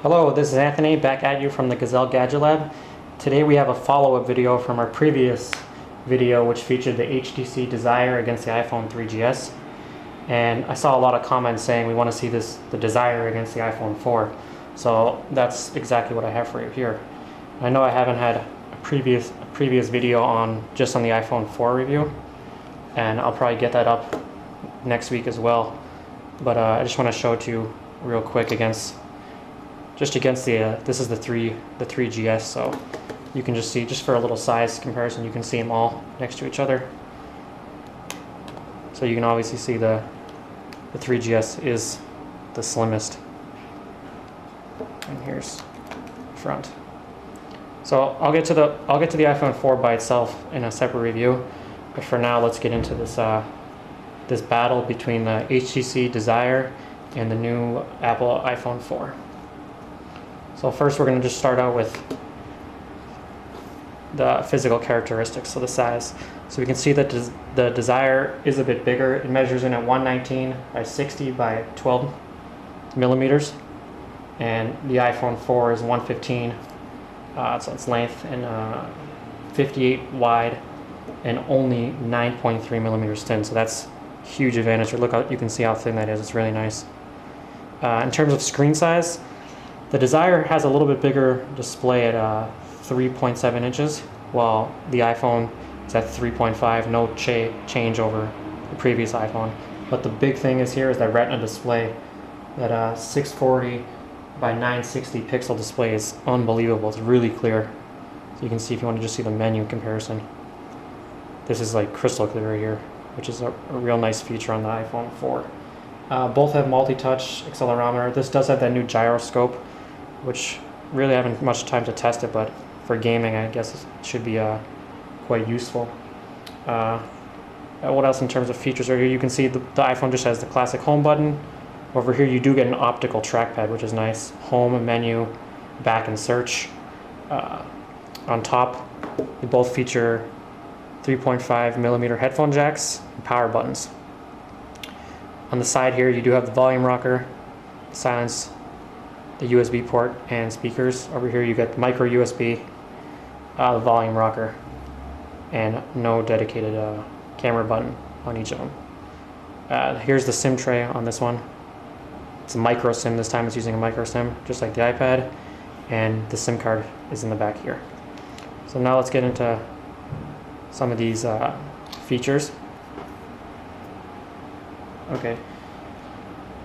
Hello, this is Anthony back at you from the Gazelle Gadget Lab. Today we have a follow-up video from our previous video which featured the HTC Desire against the iPhone 3GS. And I saw a lot of comments saying we want to see the Desire against the iPhone 4. So that's exactly what I have for you here. I know I haven't had a previous video on just on the iPhone 4 review, and I'll probably get that up next week as well. But I just want to show it to you real quick against the this is the 3GS, so you can just see, just for a little size comparison, you can see them all next to each other. So you can obviously see the 3GS is the slimmest. And here's front. So I'll get to the iPhone 4 by itself in a separate review, but for now let's get into this this battle between the HTC Desire and the new Apple iPhone 4. So first we're going to just start out with the physical characteristics, so the size. So we can see that the Desire is a bit bigger. It measures in at 119 by 60 by 12 millimeters, and the iPhone 4 is 115, so its length, and 58 wide and only 9.3 millimeters thin. So that's a huge advantage. Look out, you can see how thin that is. It's really nice. In terms of screen size, the Desire has a little bit bigger display at 3.7 inches, while the iPhone is at 3.5, no change over the previous iPhone. But the big thing is here is that Retina display. That 640 by 960 pixel display is unbelievable. It's really clear. So you can see, if you want to just see the menu comparison, this is like crystal clear right here, which is a real nice feature on the iPhone 4. Both have multi-touch accelerometer. This does have that new gyroscope, which really haven't much time to test it, but for gaming I guess it should be quite useful. What else in terms of features right here? You can see the iPhone just has the classic home button. Over here you do get an optical trackpad, which is nice. Home, menu, back, and search. On top, they both feature 3.5 millimeter headphone jacks and power buttons. On the side here you do have the volume rocker, silence, the USB port, and speakers. Over here you get micro USB, the volume rocker, and no dedicated camera button on each of them. Here's the SIM tray on this one. It's a micro SIM this time. It's using a micro SIM, just like the iPad, and the SIM card is in the back here. So now let's get into some of these features. Okay,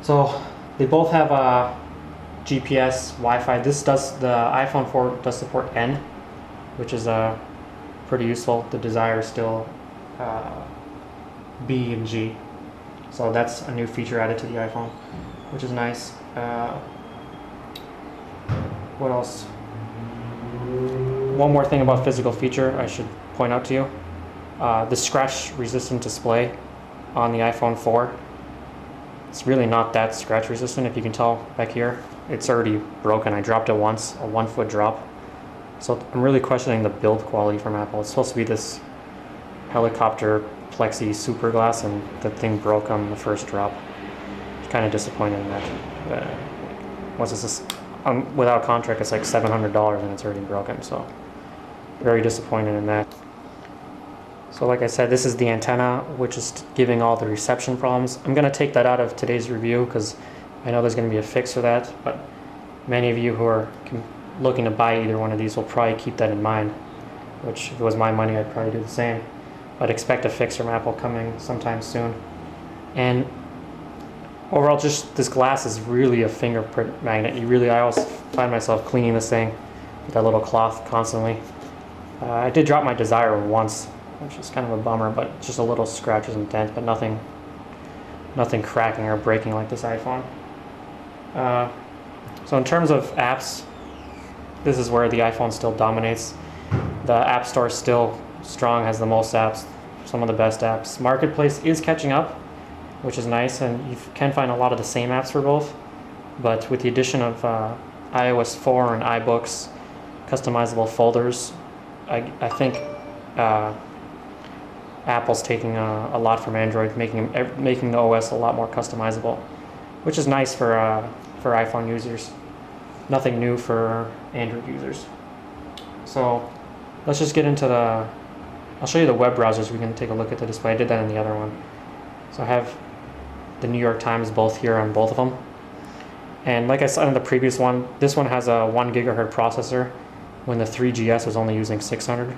so they both have GPS, Wi-Fi. The iPhone 4 does support N, which is pretty useful. The Desire is still B and G, so that's a new feature added to the iPhone, which is nice. What else? One more thing about physical feature I should point out to you: the scratch-resistant display on the iPhone 4. It's really not that scratch resistant. If you can tell back here, it's already broken. I dropped it once, a 1 foot drop. So I'm really questioning the build quality from Apple. It's supposed to be this helicopter plexi super glass, and the thing broke on the first drop. It's kind of disappointed in that. Without contract, it's like $700 and it's already broken. So very disappointed in that. So like I said, this is the antenna, which is giving all the reception problems. I'm going to take that out of today's review because I know there's going to be a fix for that, but many of you who are looking to buy either one of these will probably keep that in mind, which if it was my money, I'd probably do the same. But expect a fix from Apple coming sometime soon. And overall, just this glass is really a fingerprint magnet. I always find myself cleaning this thing with that little cloth constantly. I did drop my Desire once, which is kind of a bummer, but just a little scratches and dents, but nothing cracking or breaking like this iPhone. So in terms of apps, this is where the iPhone still dominates. The App Store is still strong, has the most apps, some of the best apps. Marketplace is catching up, which is nice, and you can find a lot of the same apps for both. But with the addition of iOS 4 and iBooks, customizable folders, I think Apple's taking a lot from Android, making the OS a lot more customizable, which is nice for iPhone users. nothing new for Android users. So let's just get into I'll show you the web browsers. We can take a look at the display. I did that in the other one. So I have the New York Times both here on both of them. And like I said in the previous one, this one has a 1 gigahertz processor when the 3GS was only using 600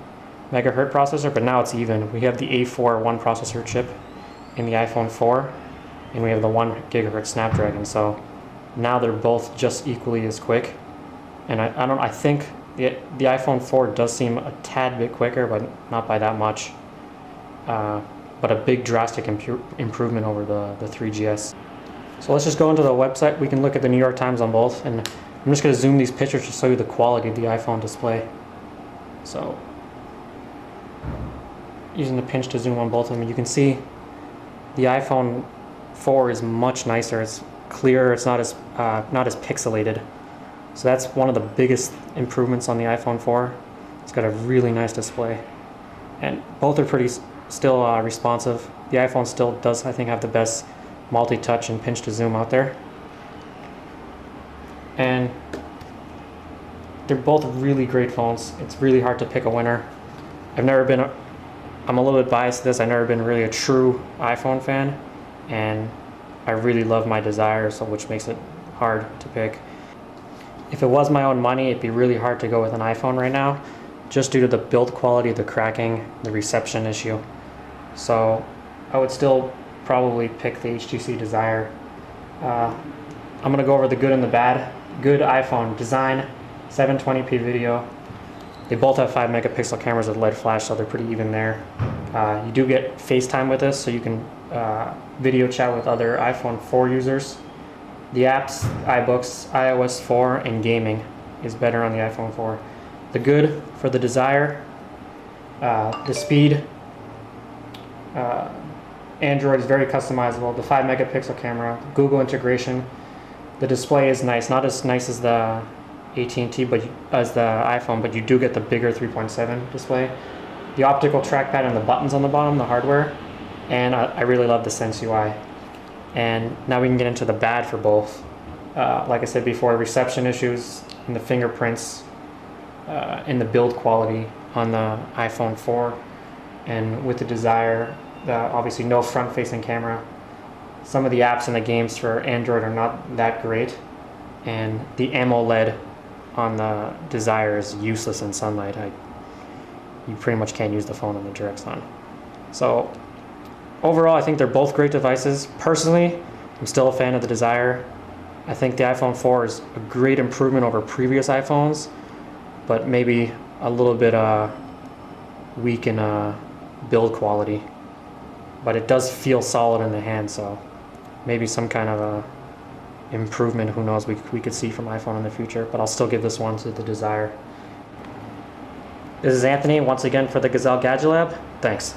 megahertz processor, but now it's even. We have the A4 one processor chip in the iPhone 4, and we have the 1 gigahertz Snapdragon. So now they're both just equally as quick. And I think the iPhone 4 does seem a tad bit quicker, but not by that much. But a big drastic improvement over the 3GS. So let's just go into the website. We can look at the New York Times on both, and I'm just going to zoom these pictures to show you the quality of the iPhone display. So using the pinch to zoom on both of them, you can see the iPhone 4 is much nicer. It's clearer. It's not as pixelated. So that's one of the biggest improvements on the iPhone 4. It's got a really nice display, and both are pretty still responsive. The iPhone still does, I think, have the best multi-touch and pinch to zoom out there. And they're both really great phones. It's really hard to pick a winner. I'm a little bit biased to this. I've never been really a true iPhone fan, and I really love my Desire, so which makes it hard to pick. If it was my own money, it'd be really hard to go with an iPhone right now, just due to the build quality, the cracking, the reception issue. So I would still probably pick the HTC Desire. I'm going to go over the good and the bad. Good iPhone design, 720p video. They both have 5 megapixel cameras with LED flash, so they're pretty even there. You do get FaceTime with this, so you can video chat with other iPhone 4 users. The apps, iBooks, iOS 4, and gaming is better on the iPhone 4. The good for the Desire, the speed. Android is very customizable. The 5 megapixel camera, Google integration. The display is nice, not as nice as the AT&T, but as the iPhone, but you do get the bigger 3.7 display. The optical trackpad and the buttons on the bottom, the hardware, and I really love the Sense UI. And now we can get into the bad for both. Like I said before, reception issues and the fingerprints and the build quality on the iPhone 4, and with the Desire, obviously no front-facing camera. Some of the apps and the games for Android are not that great, and the AMOLED on the Desire is useless in sunlight. You pretty much can't use the phone in the direct sun. So overall, I think they're both great devices. Personally, I'm still a fan of the Desire. I think the iPhone 4 is a great improvement over previous iPhones, but maybe a little bit weak in build quality. But it does feel solid in the hand, so maybe some kind of a improvement, who knows, we could see from iPhone in the future, but I'll still give this one to the Desire. This is Anthony, once again for the Gazelle Gadget Lab. Thanks.